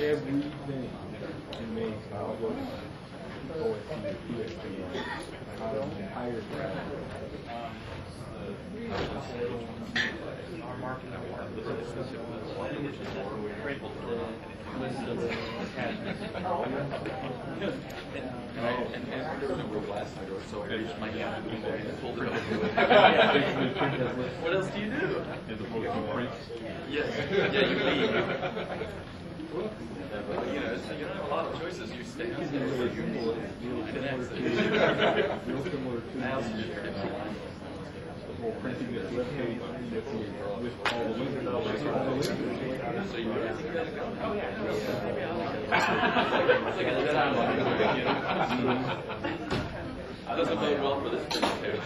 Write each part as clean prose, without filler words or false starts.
Everything can make our market what else do you do? Yes. Yeah, you leave. You know, so you don't have a lot of choices. You stay on printing this web page with all the links. So you have to go. Oh, yeah. That doesn't bode well for this presentation.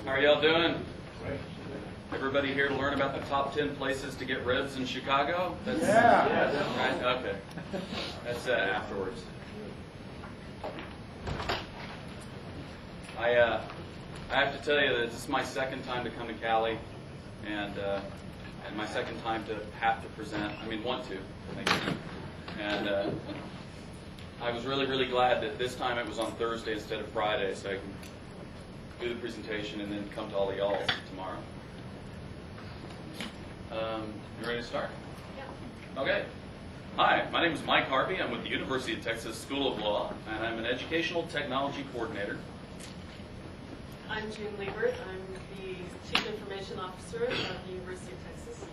How are y'all doing? Everybody here to learn about the top 10 places to get ribs in Chicago? That's, right? Okay. That's afterwards. I have to tell you that this is my second time to come to CALI, and my second time to have to present. I mean, want to. And I was really, really glad that this time it was on Thursday instead of Friday, so I can do the presentation and then come to all of y'all tomorrow. You ready to start? Yeah. Okay. Hi, my name is Mike Harvey. I'm with the University of Texas School of Law, and I'm an Educational Technology Coordinator. I'm June Liebert. I'm the Chief Information Officer of the University of Texas.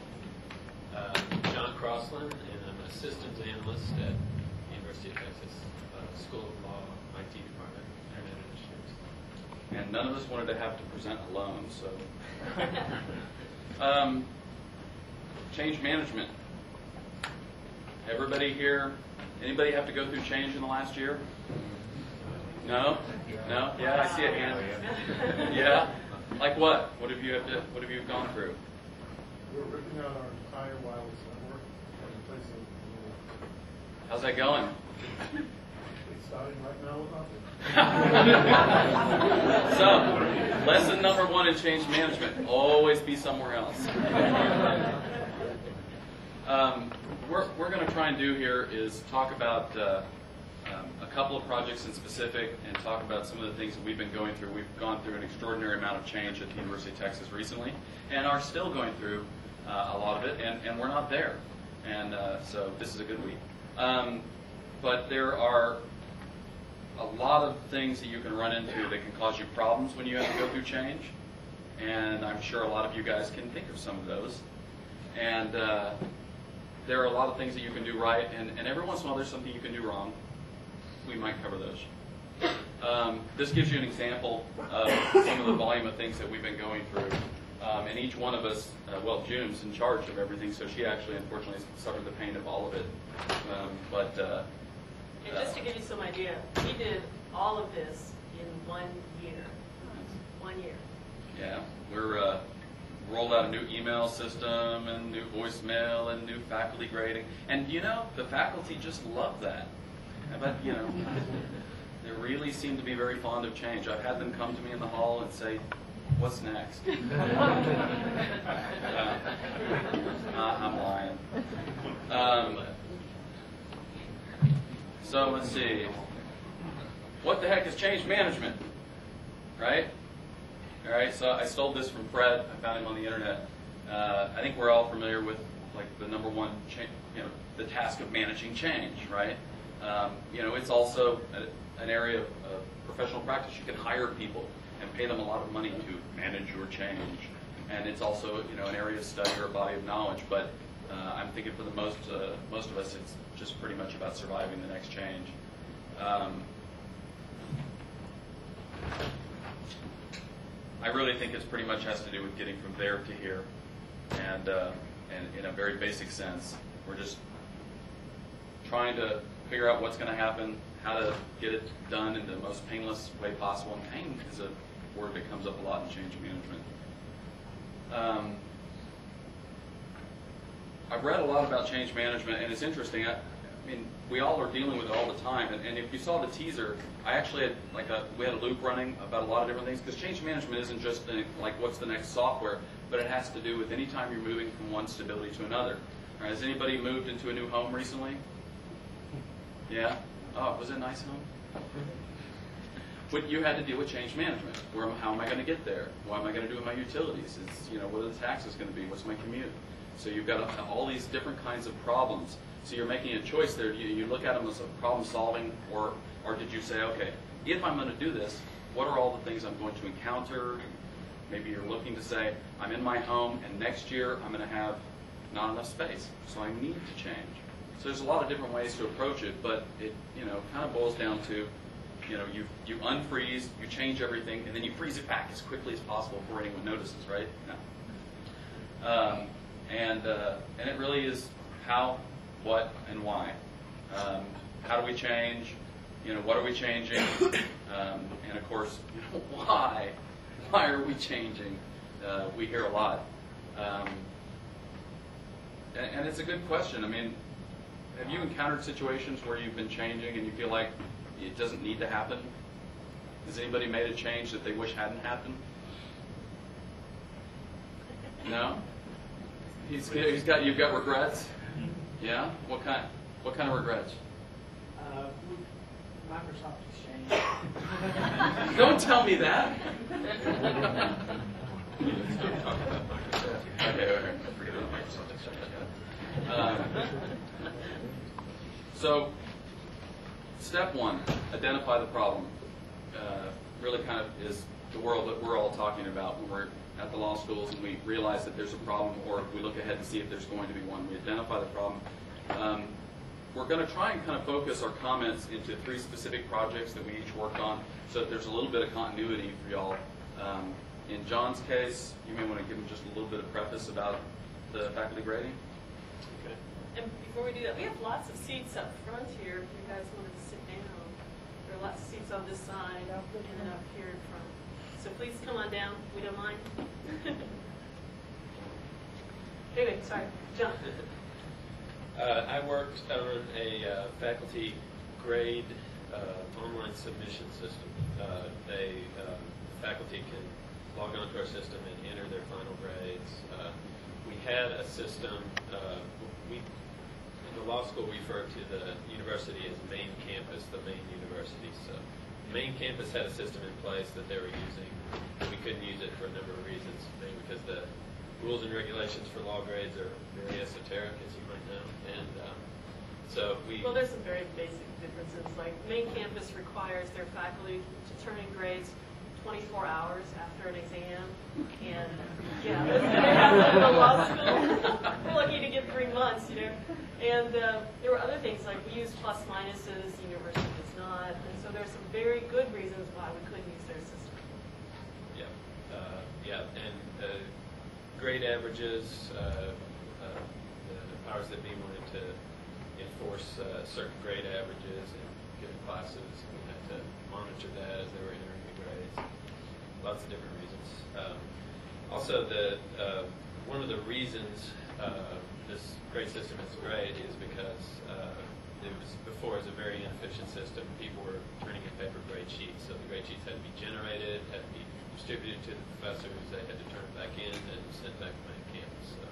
John Croslin, and I'm an Assistant Analyst at the University of Texas School of Law, IT Department, Internet Initiatives. And none of us wanted to have to present alone, so. Change management. Everybody here, anybody have to go through change in the last year? No? No? Yeah, I see a hand. Yeah? Like what? What have you gone through? We're ripping out our entire wireless network and replacing it. How's that going? It's starting right now with nothing. So, lesson number 1 in change management, always be somewhere else. We're going to try and do here is talk about a couple of projects in specific and talk about some of the things that we've been going through. We've gone through an extraordinary amount of change at the University of Texas recently and are still going through a lot of it, and we're not there. And so this is a good week. But there are a lot of things that you can run into that can cause you problems when you have to go through change. And I'm sure a lot of you guys can think of some of those. And there are a lot of things that you can do right, and every once in a while there's something you can do wrong. We might cover those. This gives you an example of some of the volume of things that we've been going through. And each one of us, well, June's in charge of everything, so she actually, unfortunately, suffered the pain of all of it. And just to give you some idea, we did all of this in 1 year. 1 year. Yeah, we're rolled out a new email system and new voicemail and new faculty grading. And, you know, the faculty just love that. But, you know, they really seem to be very fond of change. I've had them come to me in the hall and say, "What's next?" I'm lying. So let's see. What the heck is change management? Right? All right. So I stole this from Fred. I found him on the internet. I think we're all familiar with like the number one, the task of managing change, right? It's also an area of professional practice. You can hire people and pay them a lot of money to manage your change, and it's also an area of study or a body of knowledge. But I'm thinking for the most of us, it's just pretty much about surviving the next change. I really think it's pretty much has to do with getting from there to here, and in a very basic sense, we're just trying to figure out what's going to happen, how to get it done in the most painless way possible. And pain is a word that comes up a lot in change management. I've read a lot about change management, and it's interesting. I mean, we all are dealing with it all the time. And if you saw the teaser, I actually had we had a loop running about a lot of different things, because change management isn't just like what's the next software, but it has to do with any time you're moving from one stability to another. All right, has anybody moved into a new home recently? Yeah? Oh, was it a nice home? But you had to deal with change management. How am I going to get there? What am I going to do with my utilities? What are the taxes going to be? What's my commute? So you've got all these different kinds of problems. So you're making a choice there. You look at them as a problem solving, or did you say, okay, if I'm going to do this, what are all the things I'm going to encounter? Maybe you're looking to say, I'm in my home, and next year I'm going to have not enough space, so I need to change. So there's a lot of different ways to approach it, but it kind of boils down to you unfreeze, you change everything, and then you freeze it back as quickly as possible before anyone notices, right? No. And it really is how, what, and why. How do we change? What are we changing? And of course, why? Why are we changing? We hear a lot. And it's a good question. I mean, have you encountered situations where you've been changing and you feel like it doesn't need to happen? Has anybody made a change that they wish hadn't happened? No? You've got regrets? Yeah? What kind of regrets? Microsoft Exchange. Don't tell me that. Okay. Forget about Microsoft Exchange. So, step one, identify the problem. Really kind of is the world that we're all talking about when we're at the law schools and we realize that there's a problem, or we look ahead and see if there's going to be one. We identify the problem. We're going to try and kind of focus our comments into 3 specific projects that we each worked on, so that there's a little bit of continuity for y'all. In John's case, you may want to give him just a little bit of preface about the faculty grading. Okay. And before we do that, we have lots of seats up front here if you guys wanted to sit down. There are lots of seats on this side and then up here in front. So please come on down. We don't mind. Anyway, sorry. John. I worked on a faculty grade online submission system. Faculty can log onto our system and enter their final grades. We had a system, in the law school we refer to the university as main campus, the main university. So the main campus had a system in place that they were using. We couldn't use it for a number of reasons, mainly because the rules and regulations for law grades are very esoteric, as you might know. And So we. Well, there's some very basic differences. Like main campus requires their faculty to turn in grades 24 hours after an exam, and yeah, they have to go to law school. We're lucky to get 3 months, you know. And there were other things like we use plus minuses, the university does not, and so there's some very good reasons why we couldn't use their system. And grade averages. The powers that be wanted to enforce certain grade averages in given classes. We had to monitor that as they were entering the grades. Lots of different reasons. Also, one of the reasons this grade system is great is because before it was a very inefficient system. People were turning in paper grade sheets, so the grade sheets had to be generated, had to be distributed to the professors. They had to turn it back in and send back to main campus. So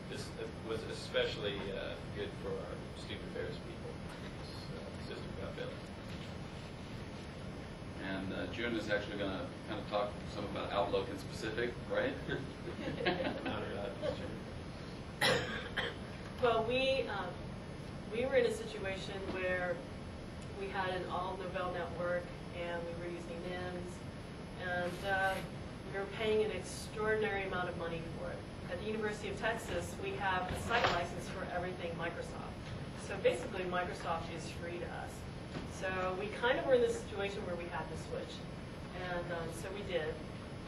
this was especially good for our student affairs people. This system got built. And June is actually going to kind of talk some about Outlook in specific, right? Well, we were in a situation where we had an all-Novell network, and we were using NIMS, and we were paying an extraordinary amount of money for it. At the University of Texas, we have a site license for everything Microsoft. So basically, Microsoft is free to us. So we kind of were in this situation where we had to switch. And so we did.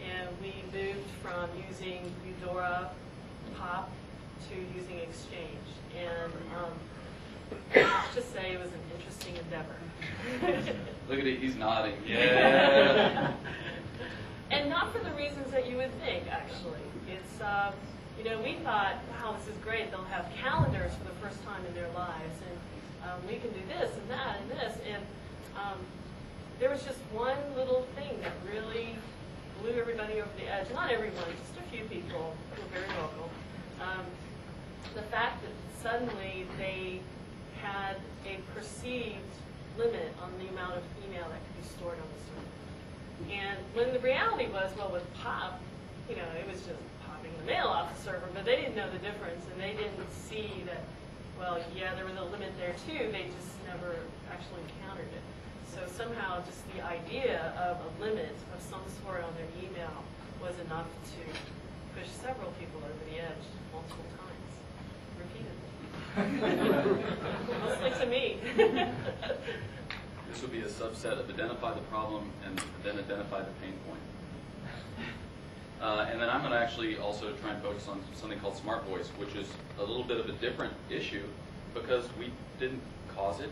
And we moved from using Eudora POP to using Exchange. And let's just say it was an interesting endeavor. Look at it, he's nodding. Yeah. And not for the reasons that you would think, actually. It's, you know, we thought, wow, this is great. They'll have calendars for the first time in their lives. And we can do this and that and this. And there was just one little thing that really blew everybody over the edge. Not everyone, just a few people who were very vocal. The fact that suddenly they had a perceived limit on the amount of email that could be stored on the server. And when the reality was, well, with POP, you know, it was just popping the mail off the server, but they didn't know the difference, and they didn't see that, well, yeah, there was a limit there too, they just never actually encountered it. So somehow just the idea of a limit of some sort on their email was enough to push several people over the edge multiple times, repeatedly. Mostly to me. This would be a subset of identify the problem and then identify the pain point. And then I'm going to actually also try and focus on something called smart voice, which is a little bit of a different issue because we didn't cause it,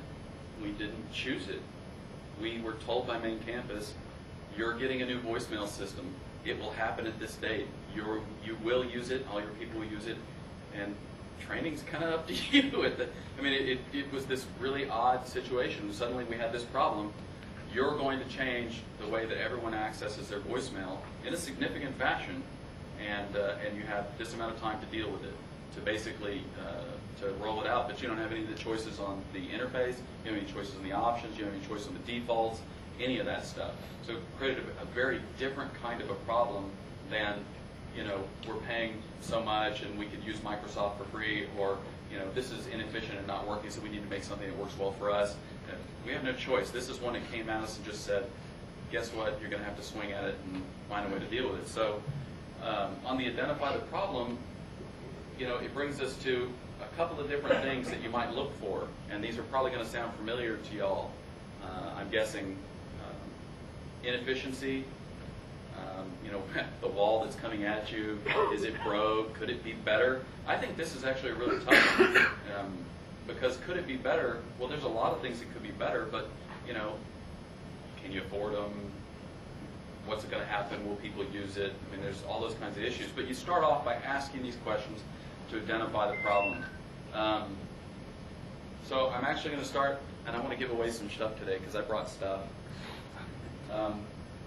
we didn't choose it. We were told by main campus, you're getting a new voicemail system. It will happen at this date. You will use it, all your people will use it, and training's kind of up to you. I mean, it was this really odd situation. Suddenly we had this problem. You're going to change the way that everyone accesses their voicemail in a significant fashion, and you have this amount of time to deal with it, to basically to roll it out, but you don't have any of the choices on the interface, you don't have any choices on the options, you don't have any choices on the defaults, any of that stuff. So it created a very different kind of a problem than, you know, we're paying so much and we could use Microsoft for free, or, you know, this is inefficient and not working, so we need to make something that works well for us. We have no choice. This is one that came at us and just said, guess what, you're going to have to swing at it and find a way to deal with it. So on the identify the problem, you know, it brings us to a couple of different things that you might look for, and these are probably going to sound familiar to y'all. I'm guessing inefficiency, you know, the wall that's coming at you, is it broke, could it be better? I think this is actually a really tough one, because could it be better? Well, there's a lot of things that could be better, but, you know, can you afford them? What's going to happen? Will people use it? I mean, there's all those kinds of issues, but you start off by asking these questions to identify the problem. So I'm actually going to start, and I want to give away some stuff today because I brought stuff.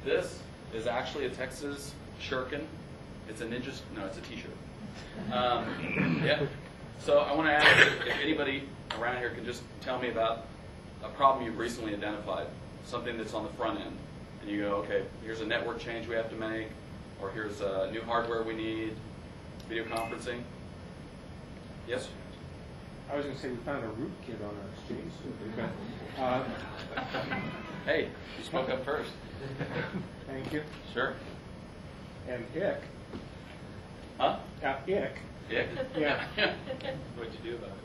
This is actually a Texas shuriken. It's a ninja, no, it's a t-shirt. Yeah. So I want to ask if anybody around here can just tell me about a problem you've recently identified, something that's on the front end. And you go, okay, here's a network change we have to make, or here's new hardware we need, video conferencing. Yes? I was going to say we found a rootkit on our exchange survey, but Hey, you spoke up first. thank you. Sure. And ick. Huh? Ick. Yeah. Yeah. What'd you do about it?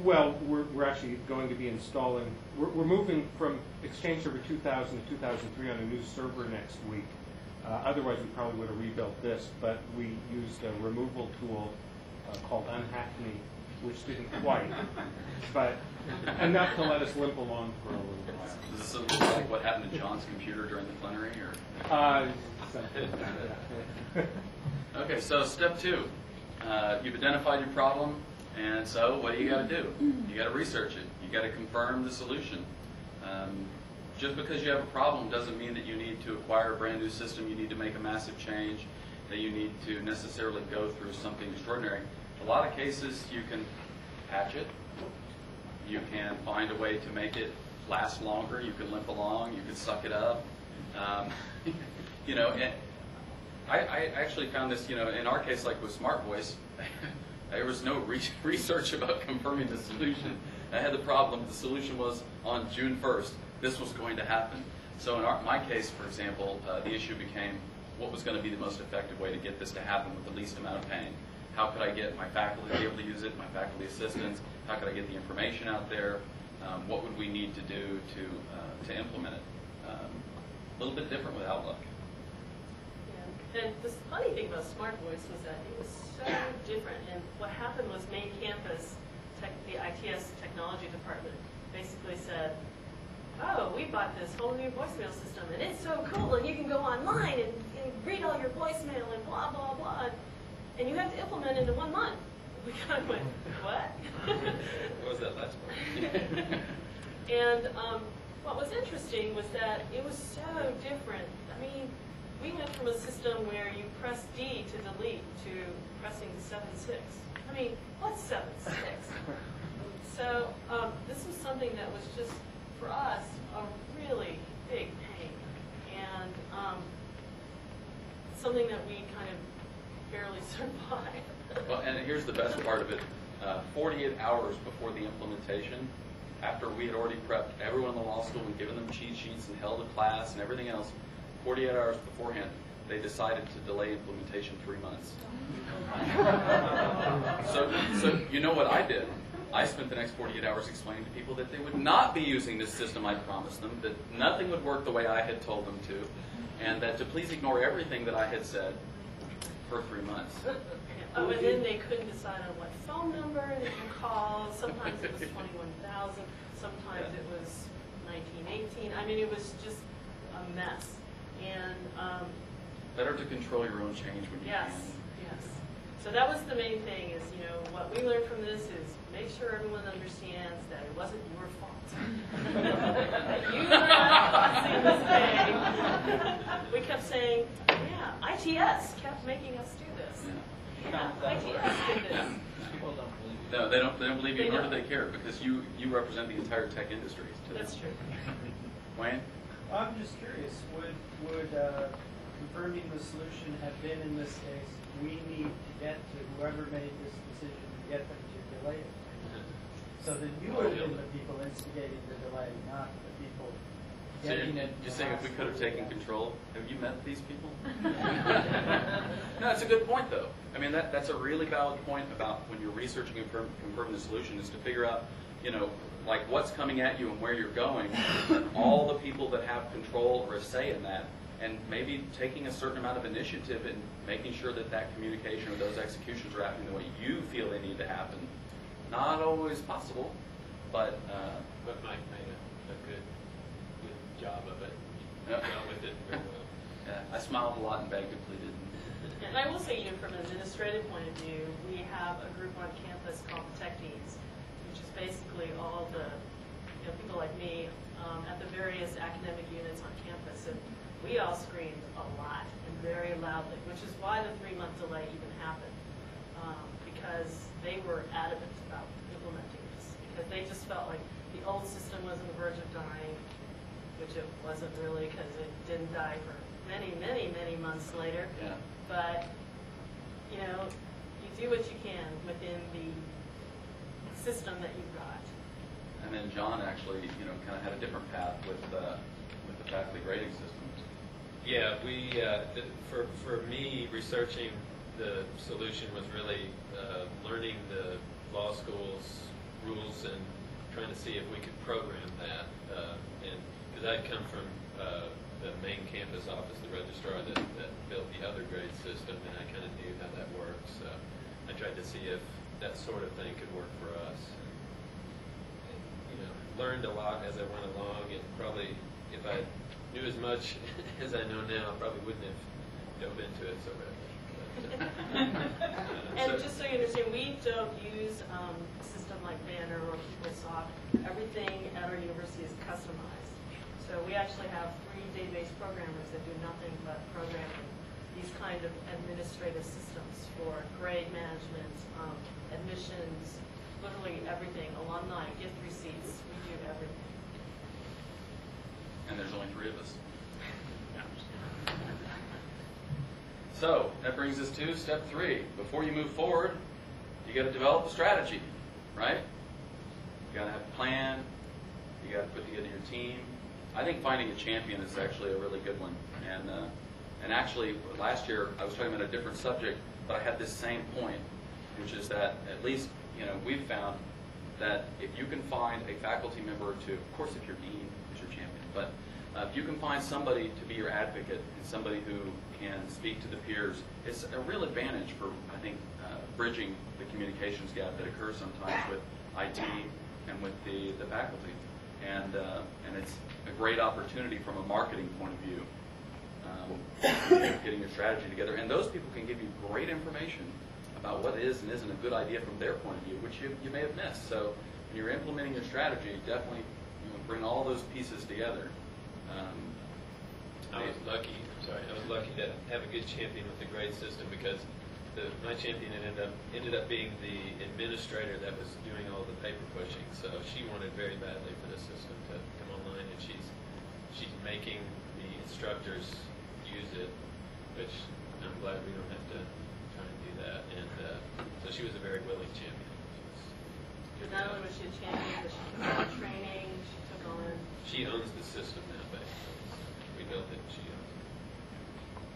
Well, we're actually going to be installing. We're moving from Exchange Server 2000 to 2003 on a new server next week. Otherwise, we probably would have rebuilt this, but we used a removal tool called Unhack Me, which didn't quite, but enough to let us limp along for a little while. Is this something like what happened to John's computer during the plenary, or? Something like that. Okay, so step 2. You've identified your problem, and so what do? You got to research it. You got to confirm the solution. Just because you have a problem doesn't mean that you need to acquire a brand new system, you need to make a massive change, that you need to necessarily go through something extraordinary. In a lot of cases, you can patch it. You can find a way to make it last longer. You can limp along. You can suck it up. You know, and I actually found this, you know, in our case, like with Smart Voice, there was no research about confirming the solution. I had the problem. The solution was on June 1st. This was going to happen. So in my case, for example, the issue became what was going to be the most effective way to get this to happen with the least amount of pain. How could I get my faculty to be able to use it, my faculty assistants? How could I get the information out there? What would we need to do to implement it? A little bit different with Outlook. Yeah. And the funny thing about Smart Voice was that it was so different. And what happened was main campus, the ITS technology department, basically said, oh, we bought this whole new voicemail system, and it's so cool, and you can go online and read all your voicemail and blah, blah, blah, and you have to implement it in 1 month. We kind of went, what? What was that last part? And what was interesting was that it was so different. I mean, we went from a system where you press D to delete to pressing 7-6. I mean, what's 7-6? So this was something that was just, for us, a really big pain, and something that we kind of barely survived. Well, and here's the best part of it. 48 hours before the implementation, after we had already prepped everyone in the law school and given them cheat sheets and held a class and everything else, 48 hours beforehand, they decided to delay implementation 3 months. So you know what I did? I spent the next 48 hours explaining to people that they would not be using this system I promised them, that nothing would work the way I had told them to, and that to please ignore everything that I had said for 3 months. Oh, and then they couldn't decide on what phone number they could call. Sometimes it was 21,000. Sometimes it was 1918. I mean, it was just a mess. And better to control your own change when you yes, can. yes. So that was the main thing. Is what we learned from this is make sure everyone understands that it wasn't your fault. That you were not causing this pain. We kept saying, yeah, ITS kept making us do this. Yeah, ITS did this. People don't believe you. No, they don't believe you, nor do they care, because you represent the entire tech industry. That's true. Wayne? I'm just curious, would confirming the solution have been in this case, we need to get to whoever made this decision to get them to delay it? So that you would have been the people instigating the delay, not the people So getting it. you're saying if we could have taken control, have you met these people? No, that's a good point, though. I mean, that's a really valid point about when you're researching and confirming the solution is to figure out, like what's coming at you and where you're going, all the people that have control or a say in that, and maybe taking a certain amount of initiative in making sure that that communication or those executions are happening the way you feel they need to happen. Not always possible, but Mike made a good job of it. Yeah. Dealt with it very well. I smiled a lot and begged if we didn't. And I will say, from an administrative point of view, we have a group on campus called Tech Teams, which is basically all the people like me at the various academic units on campus. And we all screamed a lot and very loudly, which is why the 3-month delay even happened, because they were adamant about implementing this, because they just felt like the old system was on the verge of dying, which it wasn't really, because it didn't die for many, many, many months later. Yeah. But, you do what you can within the system that you've got. And then John actually, kind of had a different path with the faculty grading system. Yeah, for me, researching the solution was really learning the law school's rules and trying to see if we could program that. And because I'd come from the main campus office, the registrar that built the other grade system, and I kind of knew how that worked. So I tried to see if that sort of thing could work for us. And, learned a lot as I went along, and probably if I knew as much as I know now, I probably wouldn't have dove into it so badly. And just so you understand, we don't use a system like Banner or PeopleSoft. Everything at our university is customized. So we actually have 3 database programmers that do nothing but programming these kind of administrative systems for grade management, admissions, literally everything, alumni, gift receipts. We do everything. And there's only 3 of us. So that brings us to step 3. Before you move forward, you got to develop a strategy, right? You got to have a plan. You got to put together your team. I think finding a champion is actually a really good one. And actually, last year I was talking about a different subject, but I had this same point, which is that at least we've found that if you can find a faculty member or two, of course if your dean is your champion, but if you can find somebody to be your advocate and somebody who can speak to the peers, it's a real advantage for, I think, bridging the communications gap that occurs sometimes with IT and with the faculty. And it's a great opportunity from a marketing point of view, getting your strategy together. And those people can give you great information about what is and isn't a good idea from their point of view, which you may have missed. So when you're implementing your strategy, definitely bring all those pieces together. I was lucky to have a good champion with the grade system, because my champion ended up being the administrator that was doing all the paper pushing. So she wanted very badly for the system to come online, and she's making the instructors use it, which I'm glad we don't have to try and do that. And so she was a very willing champion. Not only was she a champion, but she took on training, she took on... She owns the system now, basically. We built it, she owns it.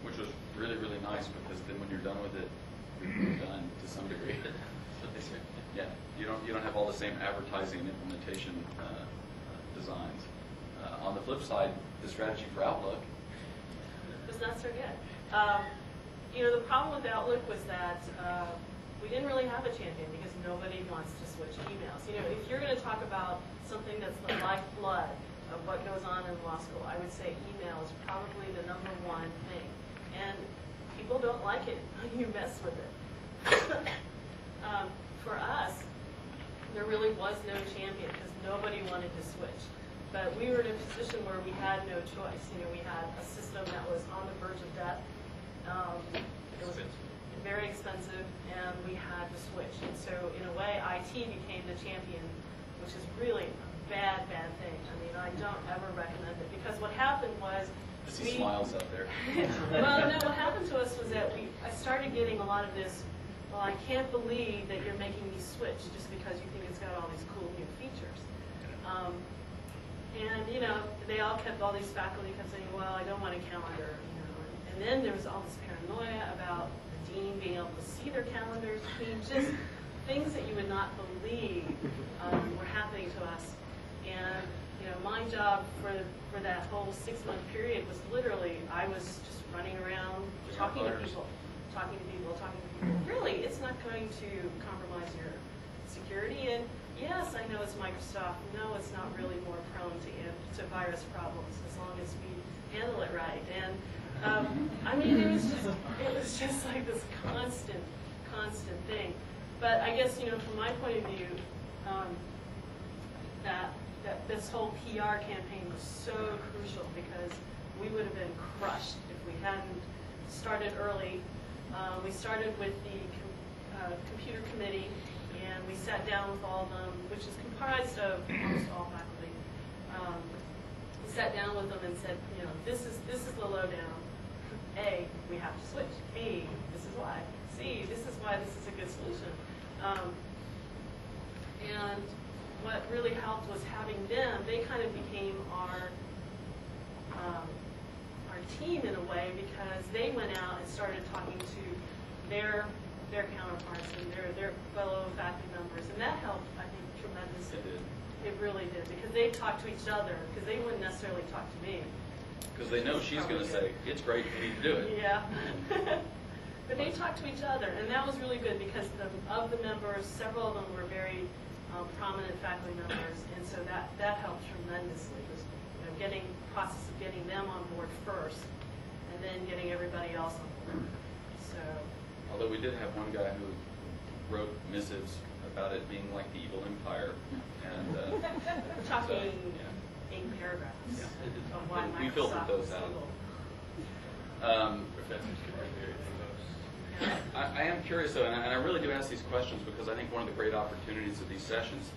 Which was really, really nice, because then when you're done with it, you're done to some degree. Yeah, you don't have all the same advertising and implementation designs. On the flip side, the strategy for Outlook was not so good. The problem with Outlook was that we didn't really have a champion, because nobody wants to switch emails. If you're going to talk about something that's the lifeblood of what goes on in law school, I would say email is probably the #1 thing. And people don't like it when you mess with it. For us, there really was no champion, because nobody wanted to switch. But we were in a position where we had no choice. We had a system that was on the verge of death. It was very expensive, and we had to switch. And so, in a way, IT became the champion, which is really a bad thing. I mean, I don't ever recommend it, because what happened was... I see smiles out there. Well, no, what happened to us was that I started getting a lot of this, well, I can't believe that you're making me switch just because you think it's got all these cool new features. And all these faculty kept saying, well, I don't want a calendar. And then there was all this paranoia about the dean being able to see their calendars. I mean, just things that you would not believe were happening to us. And my job for that whole 6-month period was literally, I was just running around talking to people. Really, it's not going to compromise your security. And yes, I know it's Microsoft. No, it's not really more prone to virus problems, as long as we handle it right. And I mean, it was just like this constant thing. But I guess, from my point of view, that this whole PR campaign was so crucial, because we would have been crushed if we hadn't started early. We started with the computer committee, and we sat down with all of them, which is comprised of almost all faculty. We sat down with them and said, this is the lowdown. A, we have to switch. B, this is why. C, this is why this is a good solution. And what really helped was having them. They kind of became our team in a way, because they went out and started talking to their counterparts and their fellow faculty members, and that helped, I think, tremendously. It did. It really did, because they talked to each other, because they wouldn't necessarily talk to me. Because they know she's going to say, it's great, you need to do it. Yeah. But they talked to each other, and that was really good, because of the members, several of them were very prominent faculty members, and so that helped tremendously. Was, process of getting them on board first, and then getting everybody else on board. So. Although we did have one guy who wrote missives about it being like the evil empire, and talking yeah. 8 paragraphs Yeah. of why We filtered Microsoft those was out. evil. Professors can be very close. I am curious, though, and I really do ask these questions because I think one of the great opportunities of these sessions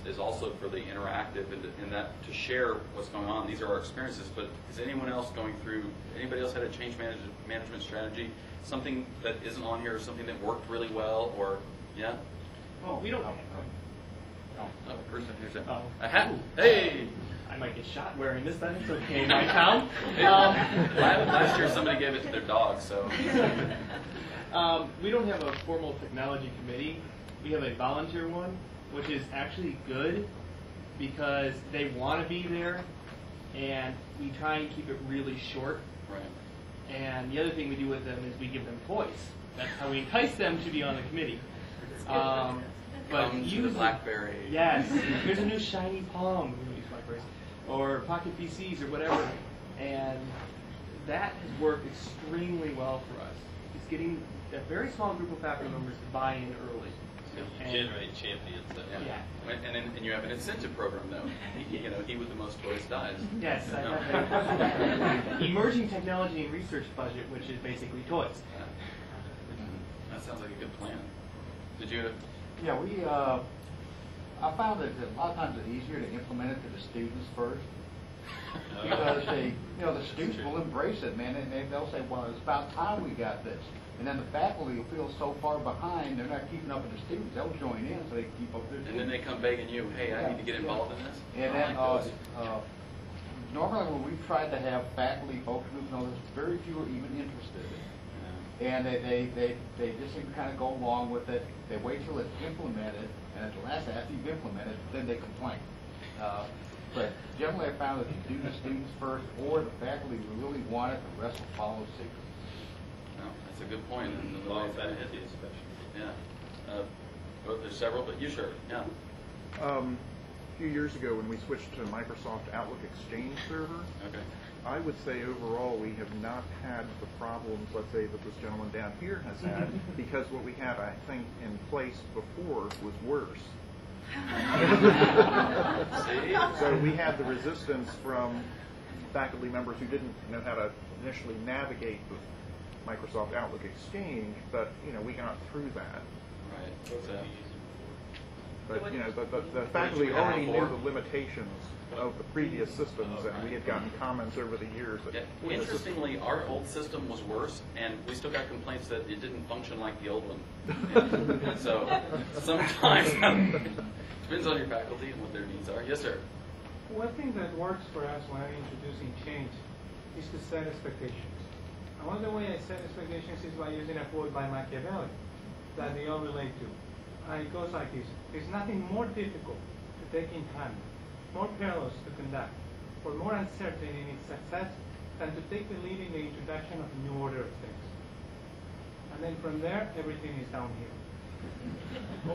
is also for the interactive and that to share what's going on. These are our experiences, but is anyone else going through, anybody else had a change management strategy, something that isn't on here, or something that worked really well, or, yeah? Well, we don't. Oh, the person who's Oh. a hat. Hey! I might get shot wearing this, but it's okay. My count. Last year somebody gave it to their dog, so. We don't have a formal technology committee. We have a volunteer one, which is actually good because they want to be there, and we try and keep it really short. Right. And the other thing we do with them is we give them toys. That's how we entice them to be on the committee. But Come to the BlackBerry. Yes. Here's a new shiny Palm. We use BlackBerries. Or Pocket PCs or whatever. And that has worked extremely well for us. It's getting a very small group of faculty members to buy in early. And Generate champions. Yeah. And you have an incentive program, though. He with the most toys dies. Yes, I have an emerging technology and research budget, which is basically toys. That sounds like a good plan. Did you? Yeah, I found that a lot of times it's easier to implement it to the students first. Because the students will embrace it, man, and they'll say, well, it's about time we got this. And then the faculty will feel so far behind, they're not keeping up with the students. They'll join in so they can keep up with their students. And then they come begging you, hey, I need to get involved in this. And then normally when we've tried to have faculty focus groups and all this, very few are even interested. And they just kind of go along with it. They wait till it's implemented, and at the last, after you've implemented, then they complain. But generally, I found that you do the students first, or the faculty who really want it, the rest will follow suit. No, that's a good point. And the Long ways that faculty hit especially. Yeah. Well, there's several, but you sure? Yeah. A few years ago when we switched to Microsoft Outlook Exchange Server, Okay. I would say overall we have not had the problems, let's say, that this gentleman down here has had, because what we had, I think, in place before was worse. So we had the resistance from faculty members who didn't know how to initially navigate the Microsoft Outlook Exchange, but we got through that. Right. But the faculty already knew the limitations of the previous systems, and we had gotten comments over the years that Interestingly, our old system was worse, and we still got complaints that it didn't function like the old one. And so sometimes depends on your faculty and what their needs are. Yes, sir. One thing that works for us when I'm introducing change is to set expectations. And one of the ways I set expectations is by using a quote by Machiavelli that they all relate to. And it goes like this: there's nothing more difficult to take in hand, more perilous to conduct, or more uncertain in its success than to take the lead in the introduction of a new order of things. And then from there, everything is downhill.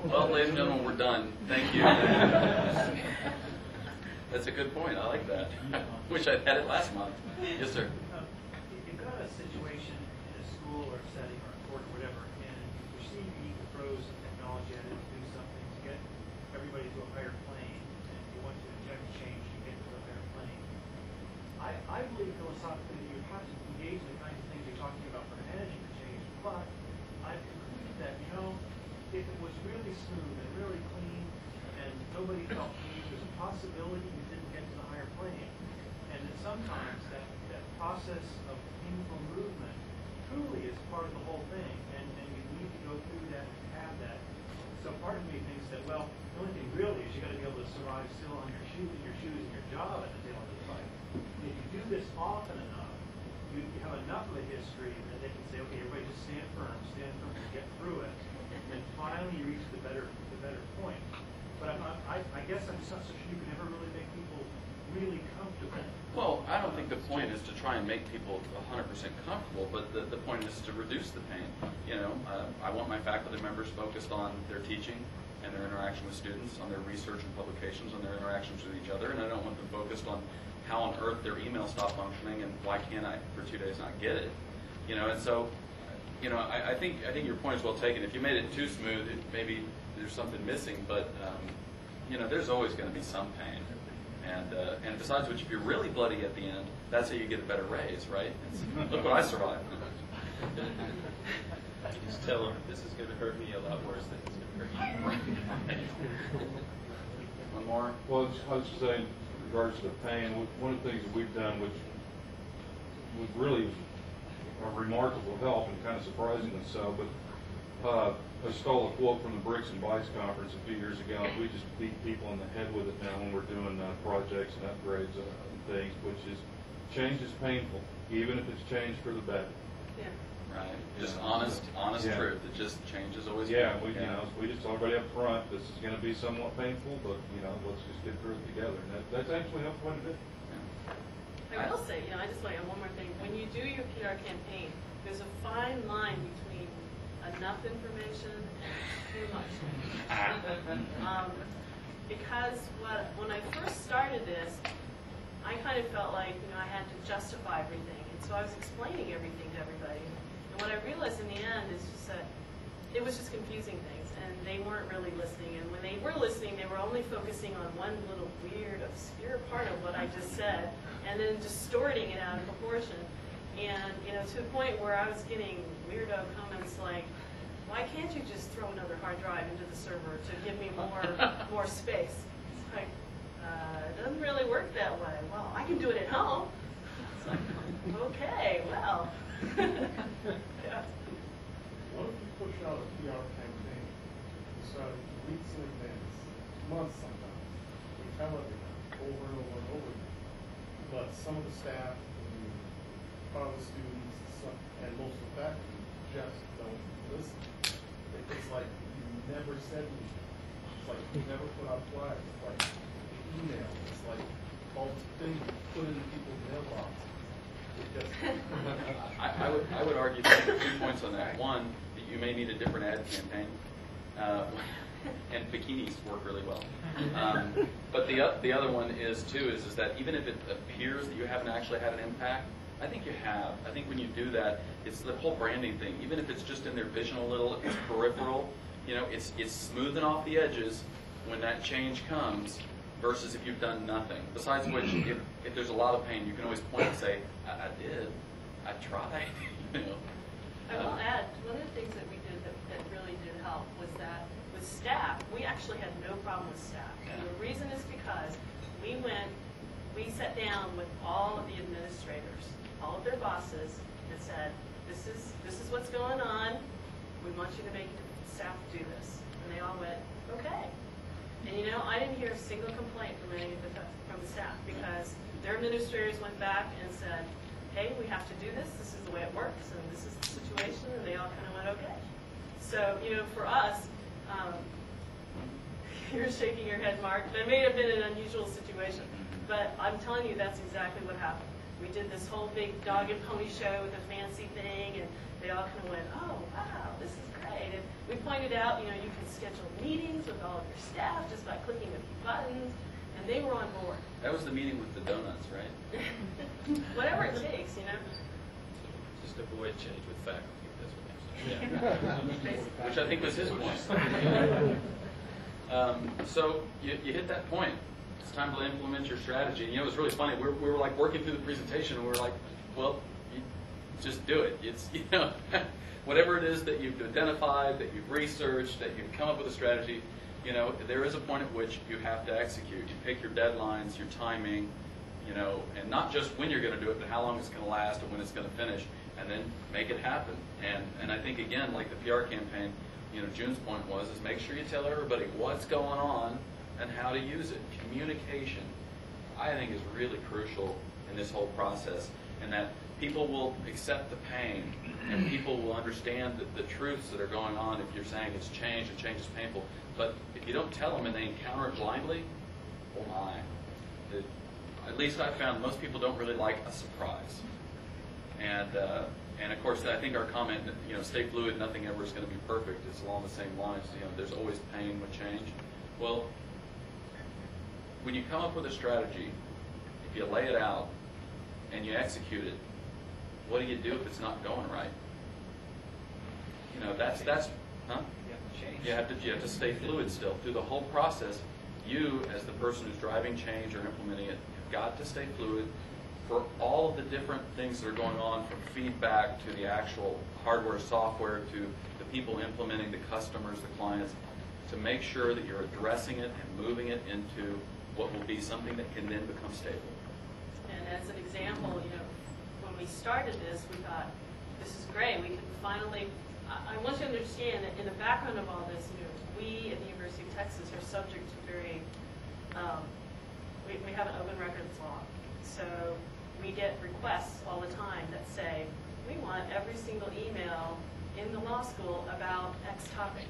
Well, ladies and gentlemen, we're done. Thank you. That's a good point. I like that. Wish I'd had it last month. Yes, sir. You've got a situation in a school or setting or a court or whatever, and you perceive you need to throw some technology at it to do something to get everybody to a higher plane, and you want to inject change to get to a higher plane. I believe philosophically that you have to engage in the kinds of things you're talking about for managing the change, but I've concluded that, if it was really smooth and really clean and nobody felt pain, there's a possibility you didn't get to the higher plane. And that sometimes that process of painful movement truly is part of the whole thing, and you need to go through that and have that So part of me thinks that, well, the only thing really is you got to be able to survive still on your shoes and your job at the tail end of the fight. And if you do this often enough, you have enough of a history that they can say, okay, everybody just stand firm, and get through it. And then finally you reach the better point. But I guess I'm just not so sure you can ever really make people really comfortable. Well, I don't think the point is to try and make people 100% comfortable, but the point is to reduce the pain. You know, I want my faculty members focused on their teaching and their interaction with students, on their research and publications, on their interactions with each other, and I don't want them focused on how on earth their email stopped functioning and why can't I for 2 days not get it. You know, and so, you know, I think your point is well taken. If you made it too smooth, maybe there's something missing, but you know, there's always going to be some pain. And besides which, if you're really bloody at the end, that's how you get a better raise, right? Look what I survived. You just tell them this is going to hurt me a lot worse than it's going to hurt you. One more? Well, I was just saying, in regards to the pain, one of the things that we've done, which was really a remarkable help and kind of surprisingly so, but I stole a quote from the Bricks and Bytes conference a few years ago. We just beat people in the head with it now when we're doing projects and upgrades and things, which is change is painful, even if it's changed for the better. Yeah. Right. Just honest Yeah. truth. It just change is always Yeah, painful. you know, we just told everybody up front, this is going to be somewhat painful, but you know, let's just get through it together. And that's actually helped quite a bit. I will say, you know, I just want to add one more thing. When you do your PR campaign, there's a fine line between enough information and too much information. Because when I first started this, I kind of felt like, you know, I had to justify everything. And so I was explaining everything to everybody. And what I realized in the end is just that it was just confusing things, and they weren't really listening. And when they were listening, they were only focusing on one little weird, obscure part of what I just said, and then distorting it out of proportion. And, you know, to the point where I was getting weirdo comments like, why can't you just throw another hard drive into the server to give me more space? It's like, it doesn't really work that way. Well, I can do it at home. It's like, okay, well. Yeah. What if you push out a PR campaign? You start weeks in advance, months sometimes. You tell everyone over and over and over again. But some of the staff, part of the students, and most of the faculty just don't listen. It's like you never said anything. It's like you never put out flyers. It's like email. It's like all the things you put in people's mailbox. I would argue 2 points on that. One, that you may need a different ad campaign, and bikinis work really well. But the other one is that even if it appears that you haven't actually had an impact, I think you have. I think when you do that, it's the whole branding thing. Even if it's just in their vision a little, it's peripheral. You know, it's smoothing off the edges when that change comes. Versus if you've done nothing. Besides which, if there's a lot of pain, you can always point and say, I did. I tried. You know. I will add, one of the things that we did that really did help was that with staff, we actually had no problem with staff. And the reason is because we sat down with all of the administrators, all of their bosses, and said, this is what's going on. We want you to make staff do this. And they all went, okay. And you know, I didn't hear a single complaint from any of from the staff because their administrators went back and said, hey, we have to do this. This is the way it works, and this is the situation. And they all kind of went, okay. So, you know, for us, you're shaking your head, Mark. That may have been an unusual situation, but I'm telling you, that's exactly what happened. We did this whole big dog and pony show with a fancy thing, and they all kind of went, oh, wow, this is great. And we pointed out, you know, you can schedule meetings with all of your staff just by clicking a few buttons, and they were on board. That was the meeting with the donuts, right? Whatever it takes, you know. Just avoid change with faculty. That's what they're saying. Which I think was his point. So you hit that point. It's time to implement your strategy. And, you know, it was really funny. We were like working through the presentation, and we were like, well, just do it. It's, you know, whatever it is that you've identified, that you've researched, that you've come up with a strategy, you know, there is a point at which you have to execute. You pick your deadlines, your timing, you know, and not just when you're going to do it, but how long it's going to last and when it's going to finish, and then make it happen. And I think, again, like the PR campaign, June's point was, is make sure you tell everybody what's going on and how to use it. Communication, I think, is really crucial in this whole process, and that people will accept the pain, and people will understand the truths that are going on if you're saying it's change and change is painful. But if you don't tell them and they encounter it blindly, oh my. At least I found most people don't really like a surprise. And of course, I think our comment that, stay fluid, nothing ever is going to be perfect, is along the same lines. There's always pain with change. Well, when you come up with a strategy, if you lay it out and you execute it, what do you do if it's not going right? That's huh? You have to stay fluid still through the whole process. You, as the person who's driving change or implementing it, have got to stay fluid for all of the different things that are going on, from feedback to the actual hardware, software, to the people implementing, the customers, the clients, to make sure that you're addressing it and moving it into what will be something that can then become stable. And as an example, when we started this, we thought, this is great. We can finally, I want you to understand that in the background of all this, we at the University of Texas are subject to very, we have an open records law. So we get requests all the time that say, we want every single email in the law school about X topic.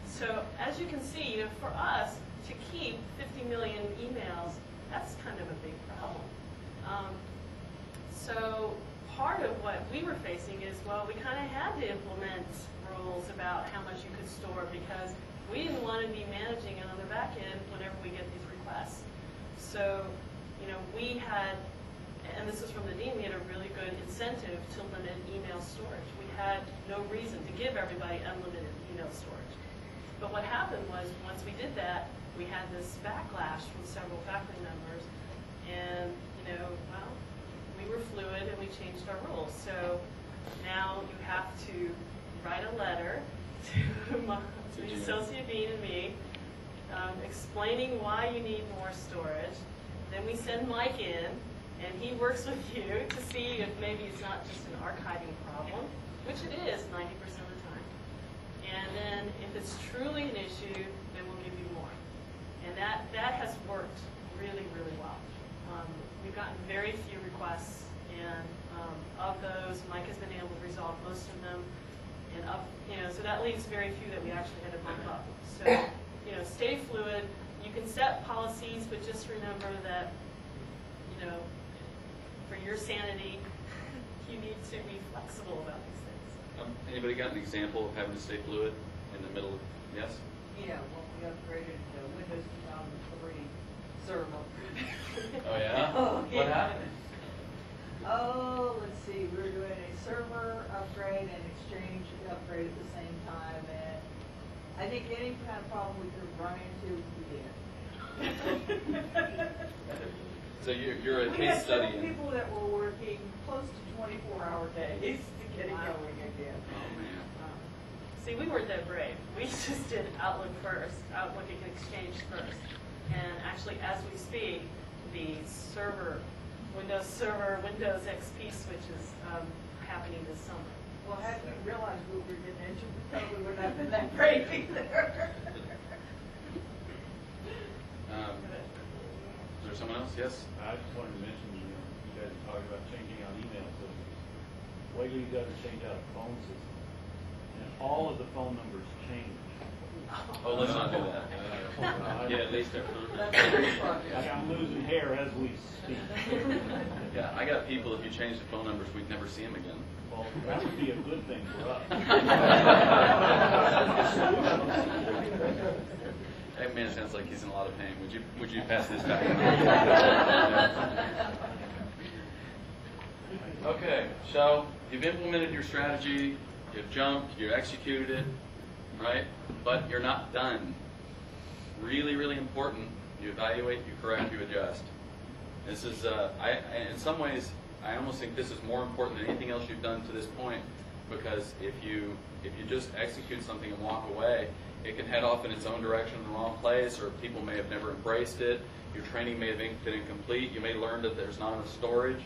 So as you can see, for us to keep 50 million emails, that's kind of a big problem. So part of what we were facing is, well, we kind of had to implement rules about how much you could store, because we didn't want to be managing it on the back end whenever we get these requests. So, we had, and this is from the dean, we had a really good incentive to limit email storage. We had no reason to give everybody unlimited email storage. But what happened was, once we did that, we had this backlash from several faculty members, and, well, we were fluid and we changed our rules. So now you have to write a letter to the associate dean and me, explaining why you need more storage. Then we send Mike in, and he works with you to see if maybe it's not just an archiving problem, which it is 90% of the time. And then if it's truly an issue, then we'll give you more. And that has worked really, really well. We've gotten very few requests, and of those, Mike has been able to resolve most of them. And so that leaves very few that we actually had to bump up. So, stay fluid. You can set policies, but just remember that, for your sanity, you need to be flexible about these things. Anybody got an example of having to stay fluid in the middle of, yes? Yeah, well, we upgraded the Windows 2003 server. Oh, yeah? Oh, What happened? Oh, let's see, we were doing a server upgrade and Exchange upgrade at the same time, and I think any kind of problem we could run into, we did. So you're a We case had study. several people that were working close to 24-hour days to get it going again. Oh, man. See, we weren't that brave. We just did Outlook first, Outlook and Exchange first. And actually, as we speak, the Windows Server, Windows XP switch is happening this summer. Well, had we realized what we were getting into, we probably wouldn't have been that brave either. Is there someone else? Yes? I just wanted to mention, you guys are talking about changing out email systems. Lately, you got to change out a phone system, and all of the phone numbers change. Oh, let's not do that. Yeah, at least they're I'm losing hair as we speak. Yeah, I got people, if you change the phone numbers, we'd never see them again. Well, that would be a good thing for us. That man sounds like he's in a lot of pain. Would you pass this back? Okay, so you've implemented your strategy, you've jumped, you executed it, right? But you're not done. Really, really important. You evaluate, you correct, you adjust. This is, in some ways, I almost think this is more important than anything else you've done to this point, because if you just execute something and walk away, it can head off in its own direction in the wrong place, or people may have never embraced it. Your training may have been incomplete. You may learn that there's not enough storage.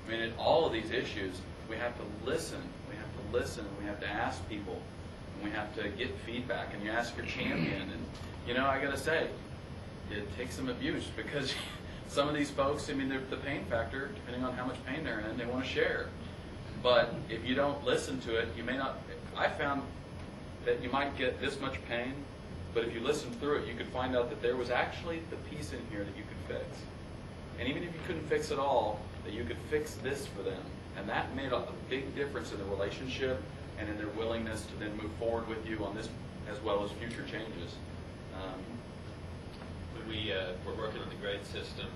I mean, in all of these issues, we have to listen. We have to listen. We have to ask people. And we have to get feedback, and you ask your champion. And you know, I got to say, it takes some abuse because some of these folks, I mean, the pain factor, depending on how much pain they're in, they want to share. But if you don't listen to it, you may not. I found that you might get this much pain, but if you listen through it, you could find out that there was actually the piece in here that you could fix. And even if you couldn't fix it all, that you could fix this for them. And that made a big difference in the relationship and in their willingness to then move forward with you on this as well as future changes. When we were working on the grade system,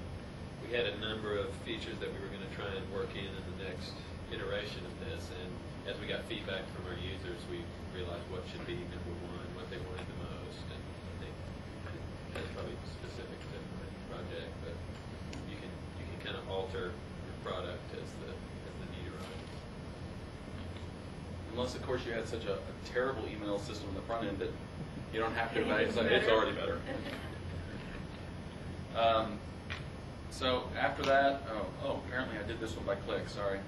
we had a number of features that we were going to try and work in the next iteration of this. And as we got feedback from our users, we realized what should be number one, what they wanted the most. And I think that's probably specific to my project, but you can kind of alter your product as the need arises. Unless, of course, you had such a terrible email system on the front end that you don't have to, it's already better. So after that, apparently I did this one by click, sorry.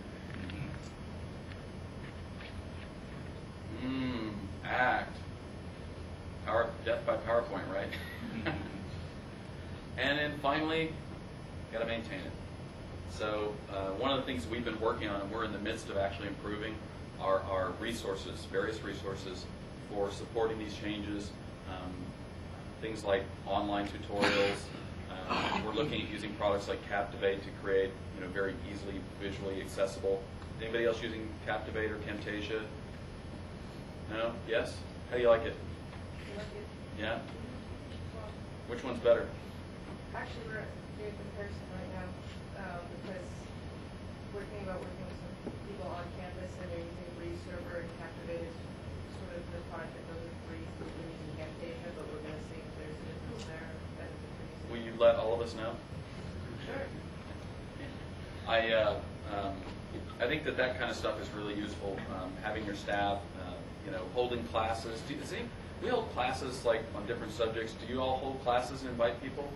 Act. Death by PowerPoint, right? And then finally, got to maintain it. So one of the things we've been working on, and we're in the midst of actually improving, are resources, various resources for supporting these changes. Things like online tutorials. We're looking at using products like Captivate to create, very easily visually accessible. Anybody else using Captivate or Camtasia? No? Yes? How do you like it? I like it. Yeah? Which one's better? Actually, we're doing a comparison right now because we're thinking about working with some people on campus and they're using Free Server and Captivate is sort of the product that goes with Free. So we're using Camtasia, but we're going to see if there's a difference there. Will you let all of us know? Sure. I think that kind of stuff is really useful. Having your staff, holding classes. We hold classes like on different subjects. Do you all hold classes and invite people?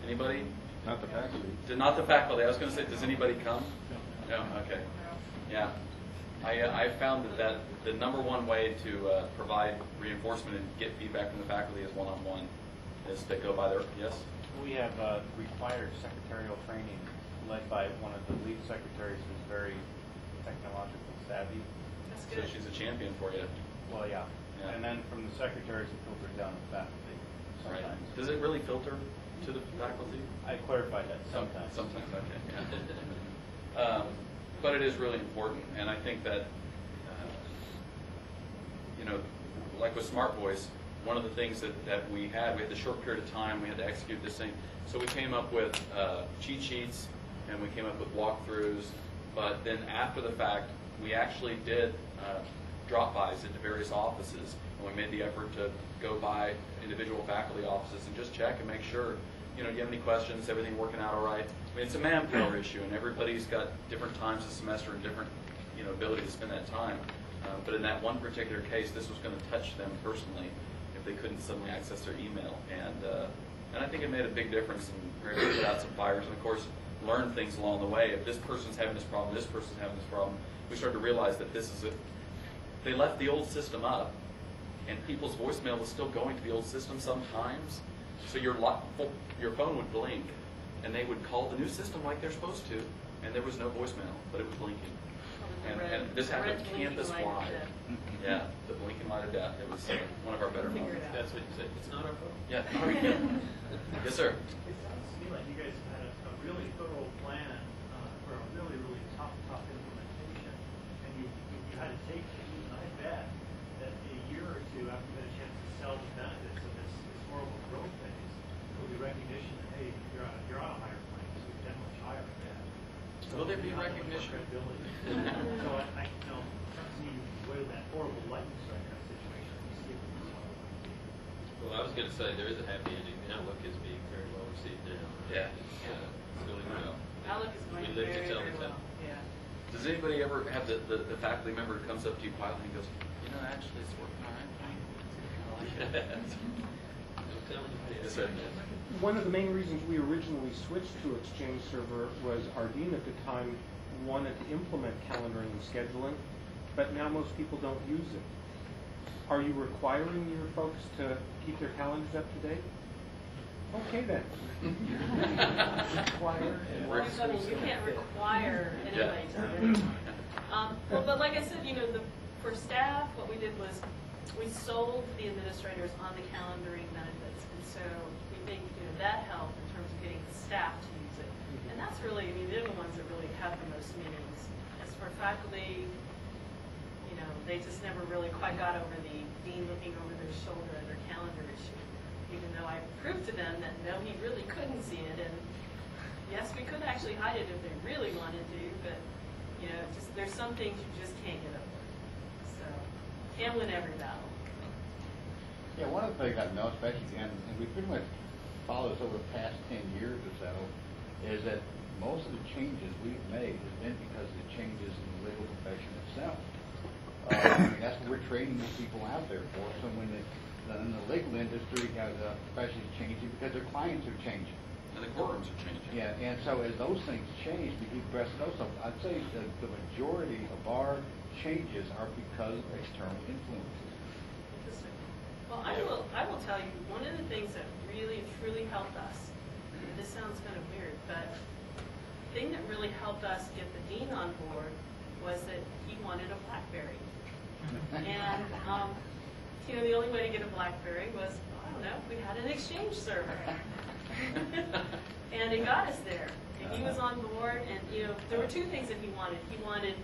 Anybody? Not the faculty. Not the faculty. I was going to say, does anybody come? No. Okay. Yeah. I found that the number one way to provide reinforcement and get feedback from the faculty is one-on-one. Is to go by their yes. We have required secretarial training led by one of the lead secretaries who's very technologically savvy. That's So good. she's a champion for you. Well, yeah. Yeah. And then from the secretaries, it filters down to faculty Right. sometimes. Does it really filter to the faculty? I clarified that sometimes. Sometimes, okay. Yeah. But it is really important, and I think that, like with Smart Voice, one of the things that we had the short period of time, we had to execute this thing. So we came up with cheat sheets, and we came up with walkthroughs, but then after the fact, we actually did drop-bys into various offices, and we made the effort to go by individual faculty offices and just check and make sure, do you have any questions, everything working out all right? I mean, it's a manpower issue, and everybody's got different times of semester and different, ability to spend that time. But in that one particular case, this was going to touch them personally if they couldn't suddenly access their email. And I think it made a big difference, and we were able to put out some fires, and of course, learn things along the way. If this person's having this problem, this person's having this problem, we started to realize that this is they left the old system up, and people's voicemail was still going to the old system sometimes. So your phone would blink, and they would call the new system like they're supposed to, and there was no voicemail, but it was blinking. And this happened campus-wide. Yeah, the blinking light of death. It was one of our better moments. That's what you said. It's not our fault. Yeah. Yes, sir. It sounds to me like you guys have had a really thorough plan for a really, really tough implementation. And you had to take, I bet, that a year or two after you had a chance to sell the benefits of this horrible growth phase, there will be recognition that, hey, you're on a higher plane, so you've done much higher than that. Will there be recognition? So I see you weigh that horrible lightning strike kind of situation. Well, I was going to say there is a happy ending. The Outlook is being very well received now. Yeah. It's really well. Outlook is going We live to very, tell very the well. tale. Yeah. Does anybody ever have the faculty member who comes up to you quietly and goes, actually it's working all right? I'm telling you. Yes, sir. One of the main reasons we originally switched to Exchange Server was our dean at the time wanted to implement calendaring and scheduling, but now most people don't use it. Are you requiring your folks to keep their calendars up to date? Okay then. Require. I mean, you can't require anybody to. Well, but like I said, for staff, what we did was we sold the administrators on the calendaring benefits, and so we think that helped in terms of getting the staff to use it. And that's really, they're the ones that really have the most meetings. As for faculty, they just never really quite got over the dean looking over their shoulder at their calendar issue. Even though I proved to them that no, he really couldn't see it, and yes, we could actually hide it if they really wanted to, but just there's some things you just can't get over. So can't win every battle. Yeah, one of the things I've noticed, especially, and we pretty much followed this over the past 10 years or so, is that most of the changes we've made has been because of the changes in the legal profession itself. That's what we're training these people out there for. So when in the legal industry, the profession is changing because their clients are changing. And the courtrooms are changing. Yeah, and so as those things change, we keep pressing those. So I'd say that the majority of our changes are because of external influences. Interesting. Well, I will tell you, one of the things that really, truly helped us, and this sounds kind of weird, but the thing that really helped us get the dean on board was that he wanted a BlackBerry. And, the only way to get a BlackBerry was, I don't know, we had an Exchange server. And it got us there. And he was on board, and, there were two things that he wanted. He wanted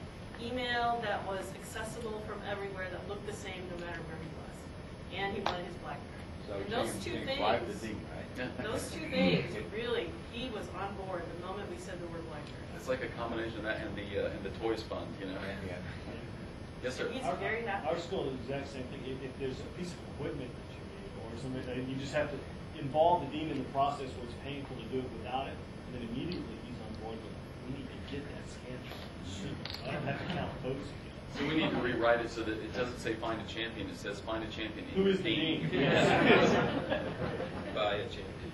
email that was accessible from everywhere, that looked the same no matter where he was. And he wanted his BlackBerry. So and those two things, those two things, really, he was on board the moment we said the word BlackBerry. It's like a combination of that and the Toys Fund, Yeah. Yes, sir. He's very happy. Our school is the exact same thing. If there's a piece of equipment that you need or something, and you just have to involve the dean in the process where it's painful to do it without it, and then immediately he's on board with, we need to get that scan soon. I don't have to count votes again. So we need to rewrite it so that it doesn't say find a champion, it says find a champion. Who is the dean? Buy a champion.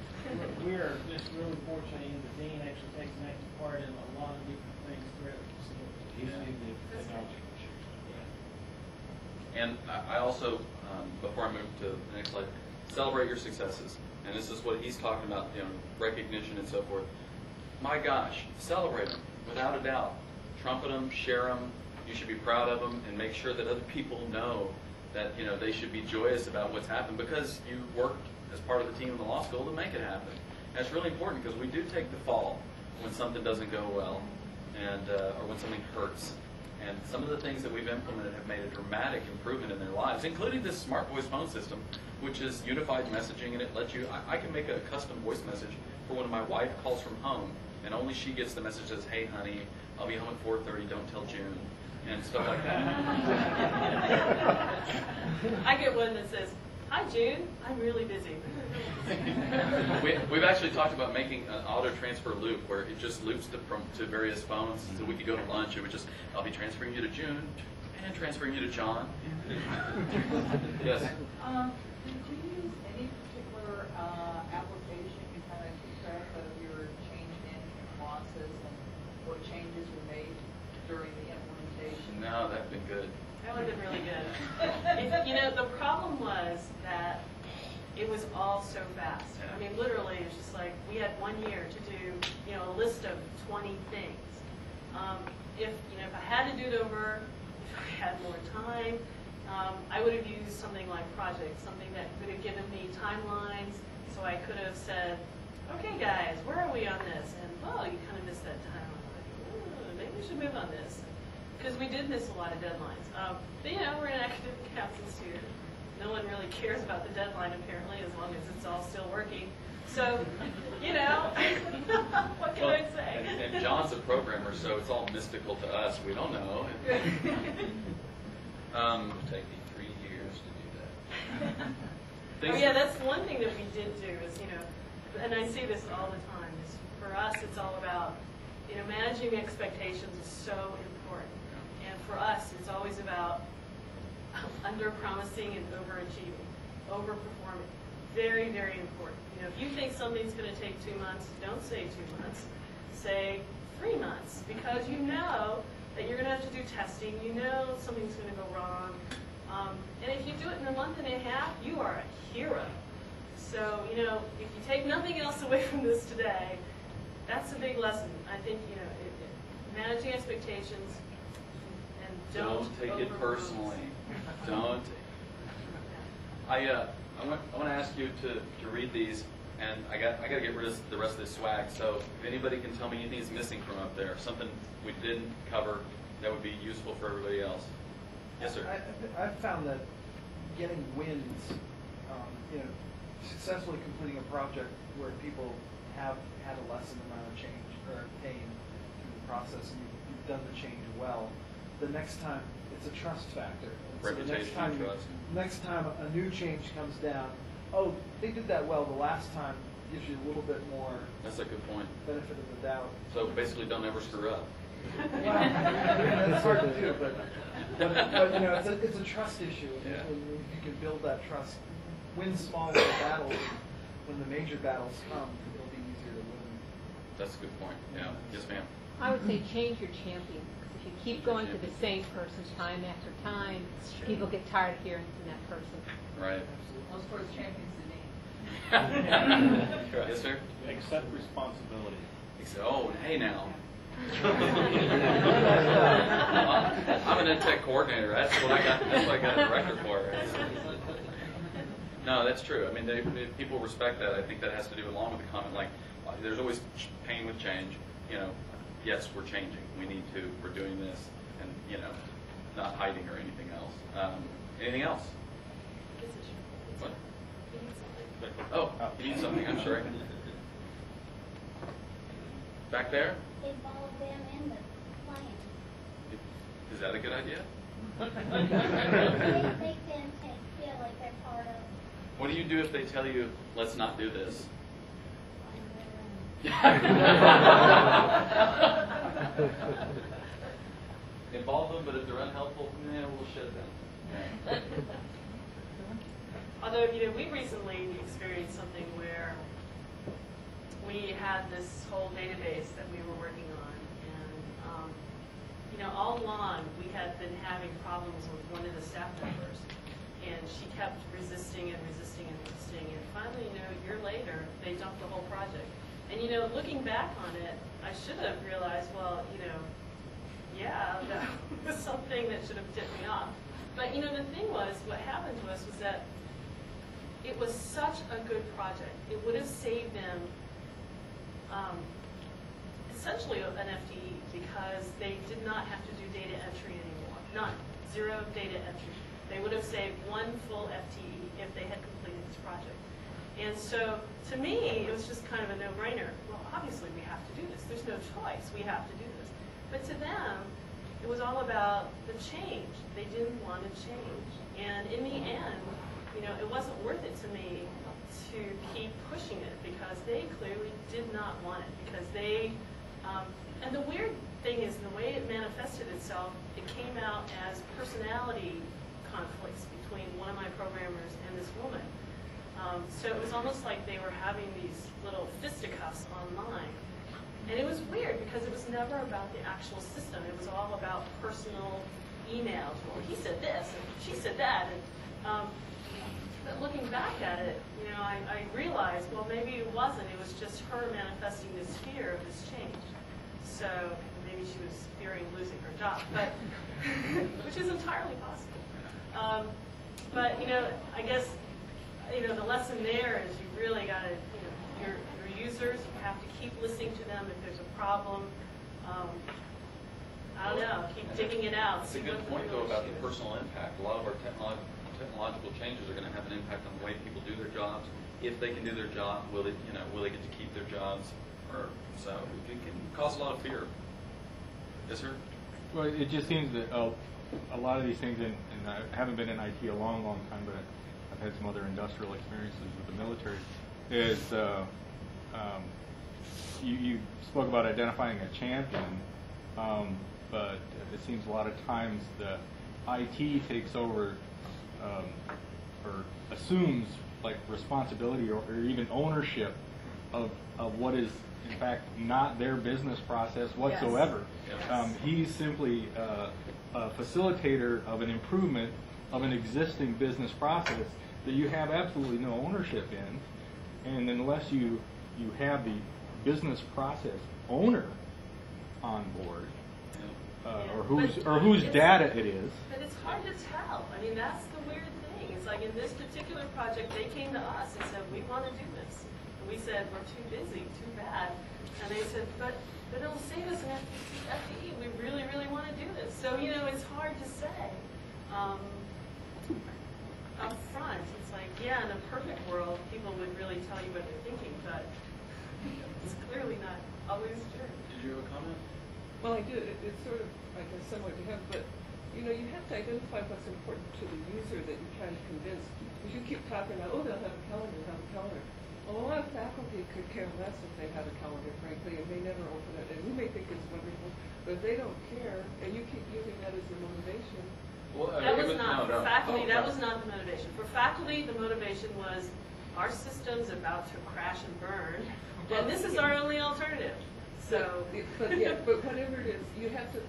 We are just really fortunate in the dean actually takes an active part in a lot of different things throughout the facility. He's in the technology. And I also, before I move to the next slide, celebrate your successes. And this is what he's talking about, recognition and so forth. My gosh, celebrate them, without a doubt. Trumpet them, share them. You should be proud of them, and make sure that other people know that they should be joyous about what's happened, because you worked as part of the team in the law school to make it happen. And it's really important, because we do take the fall when something doesn't go well, and or when something hurts. And some of the things that we've implemented have made a dramatic improvement in their lives, including this smart voice phone system, which is unified messaging, and it lets you, I can make a custom voice message for when my wife calls from home, and only she gets the message that says, hey honey, I'll be home at 4:30, don't tell June, and stuff like that. I get one that says, hi June, I'm really busy. We've actually talked about making an auto transfer loop where it just loops to various phones, so we could go to lunch. It would just, I'll be transferring you to June and transferring you to John. Yes. Do you use any particular application to kind of keep track of your change management process and what changes were made during the implementation? No, that's been good. That would have been really good. The problem was that it was all so fast. I mean, literally, it's just like we had 1 year to do, a list of 20 things. If I had to do it over, if I had more time, I would have used something like Project, something that could have given me timelines, so I could have said, okay, guys, where are we on this? And you kind of missed that time. I'm like, maybe we should move on this. Because we did miss a lot of deadlines. But we're an academic captain's student. No one really cares about the deadline, apparently, as long as it's all still working. So, what can I say? And John's a programmer, so it's all mystical to us. We don't know. It'll take me 3 years to do that. Yeah, that's one thing that we did do is, and I see this all the time, is for us it's all about, managing expectations is so important. And for us, it's always about under-promising and overachieving, overperforming. Very, very important. If you think something's going to take 2 months, don't say 2 months. Say 3 months, because you know that you're going to have to do testing. You know something's going to go wrong. And if you do it in a month and a half, you are a hero. So, if you take nothing else away from this today, that's a big lesson. I think, managing expectations and don't take it overpromise. personally. Don't. I want to ask you to read these, and I got to get rid of the rest of this swag. So if anybody can tell me anything is missing from up there, something we didn't cover that would be useful for everybody else. Yes, sir. I've found that getting wins, successfully completing a project where people have had a lessened amount of change or pain through the process, and you've done the change well. The next time, it's a trust factor. And so the next time a new change comes down, oh, they did that well the last time, gives you a little bit more. That's a good point. Benefit of the doubt. So basically, don't ever screw up. Well, that's hard to do, but it's a trust issue. Yeah. And if you can build that trust, win small little battles. When the major battles come, it'll be easier to win. That's a good point. Yeah. Yes, ma'am. I would say change your champion. Because if you keep going to the same person time after time, people get tired of hearing from that person. Right. Most sports champions in need. Yes, sir. Accept responsibility. Oh, hey now. I'm an EdTech coordinator. That's what I got. That's what I got a director for. No, that's true. I mean, people respect that. I think that has to do along with the comment, like, there's always pain with change. Yes, we're changing. We need to. We're doing this, and not hiding or anything else. Anything else? What? Oh, you need something. I'm sorry. Back there. Involve them in the plan. Is that a good idea? They can feel like they're part of. What do you do if they tell you, let's not do this? Involve them, but if they're unhelpful, we'll shut them. Although, we recently experienced something where we had this whole database that we were working on, and all along we had been having problems with one of the staff members, and she kept resisting and resisting and resisting, and finally, a year later, they dumped the whole project. And looking back on it, I should have realized, well, yeah, that was something that should have tipped me off. But the thing was, what happened to us was that it was such a good project. It would have saved them essentially an FTE, because they did not have to do data entry anymore. None. Zero data entry. They would have saved one full FTE if they had completed this project. And so, to me, it was just kind of a no-brainer. Well, obviously we have to do this. There's no choice. We have to do this. But to them, it was all about the change. They didn't want to change. And in the end, it wasn't worth it to me to keep pushing it, because they clearly did not want it, because they, and the weird thing is the way it manifested itself, it came out as personality conflicts between one of my programmers and this woman. So it was almost like they were having these little fisticuffs online. And it was weird, because it was never about the actual system. It was all about personal emails. Well, he said this, and she said that. And, but looking back at it, I realized, well, maybe it wasn't. It was just her manifesting this fear of this change. So maybe she was fearing losing her job, but which is entirely possible. But I guess the lesson there is you really got to, your users, you have to keep listening to them if there's a problem. I don't know, keep digging it out. That's a good point, though, about the personal impact. A lot of our technological changes are going to have an impact on the way people do their jobs. If they can do their job, will they get to keep their jobs? So it can cause a lot of fear. Yes, sir? Well, it just seems that a lot of these things, and I haven't been in IT a long, long time, but I've had some other industrial experiences with the military, is you spoke about identifying a champion, but it seems a lot of times the IT takes over or assumes like responsibility or even ownership of what is in fact not their business process whatsoever. Yes. He's simply a facilitator of an improvement of an existing business process that you have absolutely no ownership in, and unless you have the business process owner on board, or whose data it is. But it's hard to tell. I mean, that's the weird thing. It's like in this particular project, they came to us and said, we want to do this. And we said, we're too busy, too bad. And they said, but it'll save us an FTE. We really, really want to do this. So, you know, it's hard to say. Up front, it's like, yeah, in a perfect world, people would really tell you what they're thinking, but it's clearly not always true. Did you have a comment? Well, I do. It's sort of, I guess, similar to him, but you know, you have to identify what's important to the user that you're trying to convince. Because you keep talking about, oh, they'll have a calendar, Well, a lot of faculty could care less if they have a calendar, frankly, and may never open it. And we may think it's wonderful, but if they don't care, and you keep using that as your motivation. Well, that was not for faculty. That was not the motivation. For faculty, the motivation was our system's about to crash and burn, and this is our only alternative. So, but whatever it is, you have to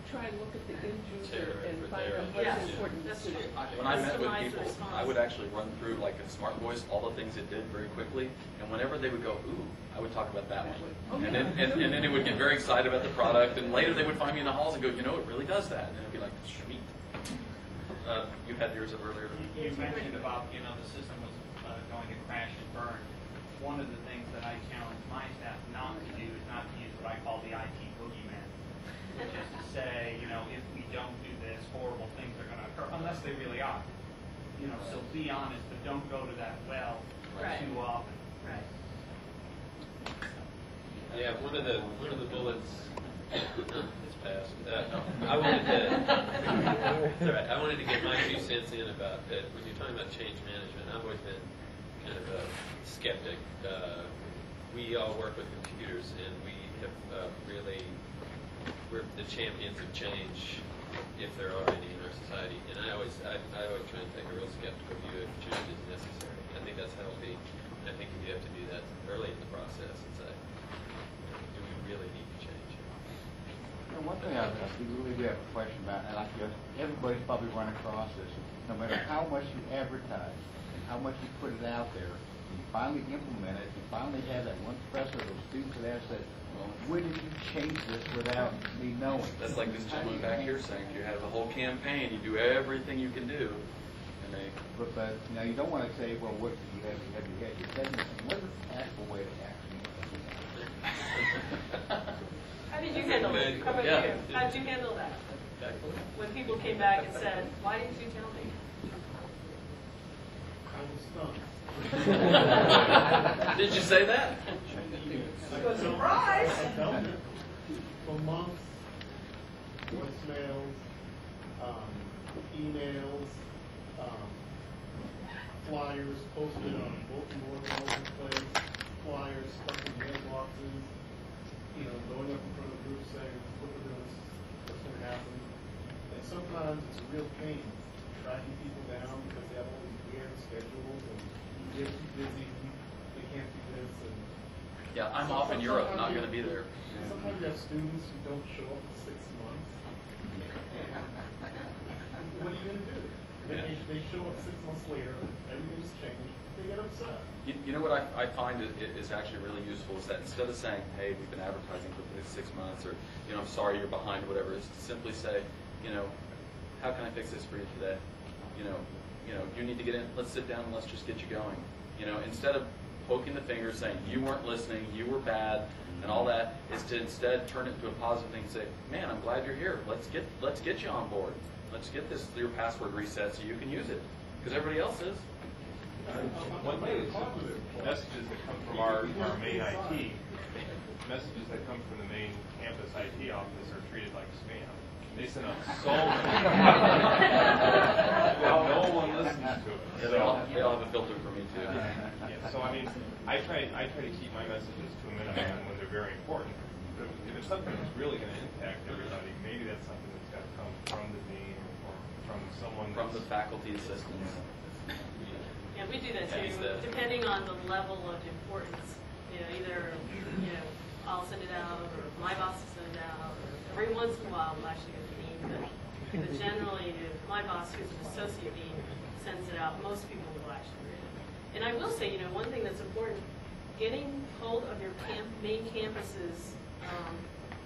try and look at the end user and find out what's important. That's true. When I met with people, I would actually run through, like in Smart Voice, all the things it did very quickly, and whenever they would go, ooh, I would talk about that one. And then they would get very excited about the product, and later they would find me in the halls and go, you know, it really does that. And I'd be like, sweet. You had yours earlier. You mentioned about, you know, the system was going to crash and burn. One of the things that I challenge my staff not to do is not to use what I call the IT boogeyman, which is to say, you know, if we don't do this, horrible things are going to occur, unless they really are. You know, so be honest, but don't go to that well too often. Right. Yeah, one of the bullets. It's passed. I wanted to get my 2 cents in about that. When you're talking about change management, I've always been kind of a skeptic. We all work with computers, and we have we're the champions of change, if there are any in our society. And I always try and take a real skeptical view if change is necessary. I think that's healthy. And I think you have to do that early in the process and say, do we really need to change? You know, one thing I really do have a question about, and I guess everybody's probably run across this, no matter how much you advertise and how much you put it out there, and you finally implement it, you finally have that one professor or students that have said, well, when did you change this without me knowing? That's like this gentleman back here saying, you have a whole campaign, you do everything you can do. And they, but now you don't want to say, well, what did you have your segment? What is the actual way to actually How did you handle it? How about you? How did you handle that? When people came back and said, why didn't you tell me? I was stunned. Did you say that? Surprise! I felt it for months. Voicemails, emails, flyers posted on bulletin boards all over the place, flyers stuck in mailboxes, you know, going up in front of groups saying, what we're doing, what's going to happen. And sometimes it's a real pain tracking people down because they have all these weird schedules and they're too busy, they can't do this. And yeah, I'm off in Europe, not going to be there. Sometimes you have students who don't show up for 6 months. What are you going to do? They show up 6 months later, everything's changed, they get upset. You know what I find is actually really useful is that instead of saying, hey, we've been advertising for 6 months, or, you know, I'm sorry you're behind, or whatever, is to simply say, you know, how can I fix this for you today? You know, you need to get in, let's sit down and let's just get you going. You know, instead of poking the finger saying you weren't listening, you were bad, and all that, is to instead turn it into a positive thing and say, man, I'm glad you're here. Let's get you on board. Let's get your password reset so you can use it, because everybody else is. One thing is messages that come from our main IT, messages that come from the main campus IT office are treated like spam. They send out so many. No one listens to it. Yeah, they all have a filter for me too. Yeah, so I mean, I try to keep my messages to a minimum when they're very important. But if it's something that's really going to impact everybody, maybe that's something that's got to come from the dean or from someone from the faculty assistants. Yeah, we do that too, depending on the level of importance. You know, either I'll send it out, or my boss will send it out, or every once in a while we'll actually get the dean to But generally, if my boss, who's an associate dean, sends it out, most people will actually read it. And I will say, one thing that's important, getting hold of your main campus's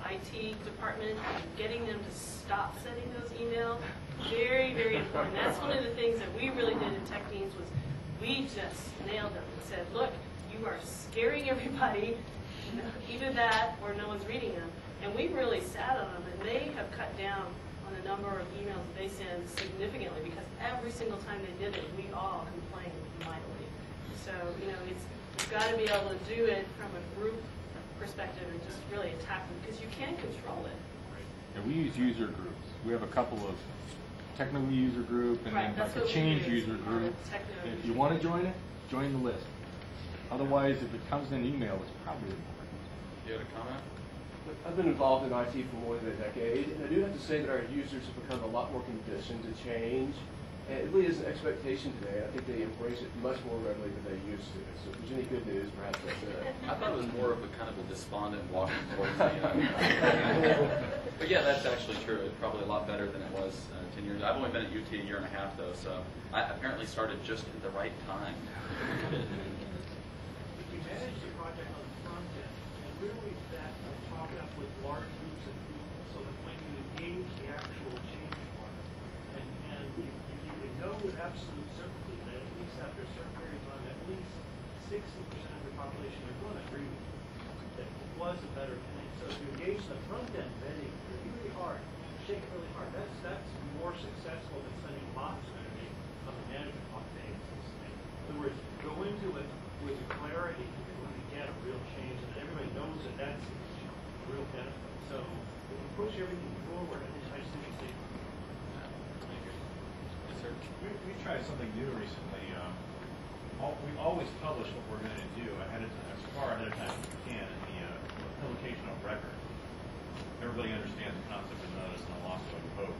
IT department and getting them to stop sending those emails, very, very important. That's one of the things that we really did in Tech Deans was we just nailed them and said, look, you are scaring everybody, either that or no one's reading them. And we really sat on them, and they have cut down on the number of emails that they send significantly because every single time they did it, we all complained mightily. So, you've got to be able to do it from a group perspective and just really attack them because you can control it. And we use user groups. We have a couple of technical user group and Right, then like that's a what we change do, user group. technical And if user you want to join it, join the list. Otherwise, if it comes in email, it's probably important. You had a comment? I've been involved in IT for more than a decade, and I do have to say that our users have become a lot more conditioned to change. And it really is an expectation today. I think they embrace it much more readily than they used to. So if there's any good news, perhaps that's it. I thought it was more of a kind of a despondent walking towards the But yeah, that's actually true. It's probably a lot better than it was 10 years. I've only been at UT a year and a half, though, so I apparently started just at the right time. We managed the project on the front end, and really that talked up with large groups of people, so that when you engage the actual change part, and you know with absolute certainty that at least after a certain period of time, at least 60% of the population are going to agree with you that it was a better thing. So if you engage the front end vetting really hard, shake it really hard, that's more successful than sending bots vetting on the management phase. In other words, go into it with clarity and really get a real change, and everybody knows that that's a real benefit. So if we push everything forward, I just think it's safe. We tried something new recently. We always publish what we're going to do ahead of time, as far ahead of time as we can in the publication of record. Everybody understands the concept of notice and the loss of hope.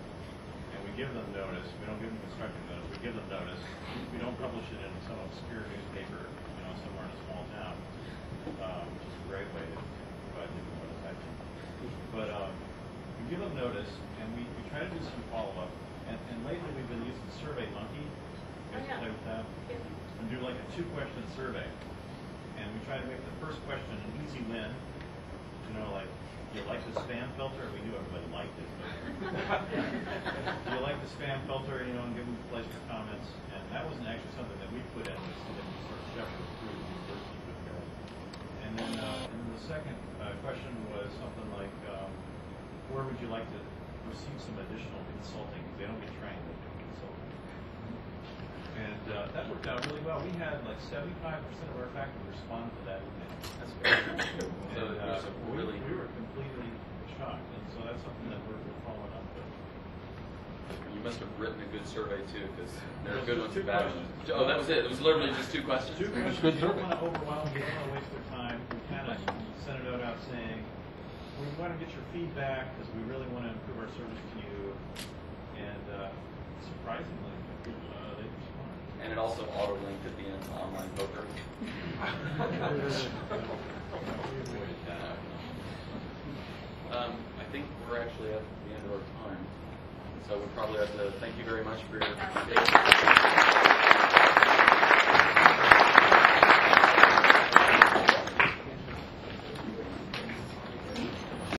And we give them notice. We don't give them constructive notice. We give them notice. We don't publish it in some obscure newspaper, somewhere in a small town, which is a great way to provide people notice, I think. But we give them notice, and we try to do some follow-up. And lately we've been using SurveyMonkey. You guys play with that? And do like a 2-question survey. And we try to make the first question an easy win. Like, do you like the spam filter? We knew everybody liked it. Do you like the spam filter? And give them a place for comments. And that wasn't actually something that we put in. It was something we sort of shepherded through the university with there. And then the second question was something like, where would you like to receive some additional consulting? They don't get trained, they do consulting. And that worked out really well. We had like 75% of our faculty respond to that email. That's great. And we were completely shocked. And so that's something that we're following up with. You must have written a good survey too, because there are good ones and bad ones. Oh, that was it. It was literally just 2 questions. 2 questions. We don't want to overwhelm. We don't want to waste their time. We kind of sent a note out saying, we want to get your feedback because we really want to improve our service to you. And surprisingly, they responded. And it also auto-linked at the end to online poker. I think we're actually at the end of our time. So we probably have to thank you very much for your participation.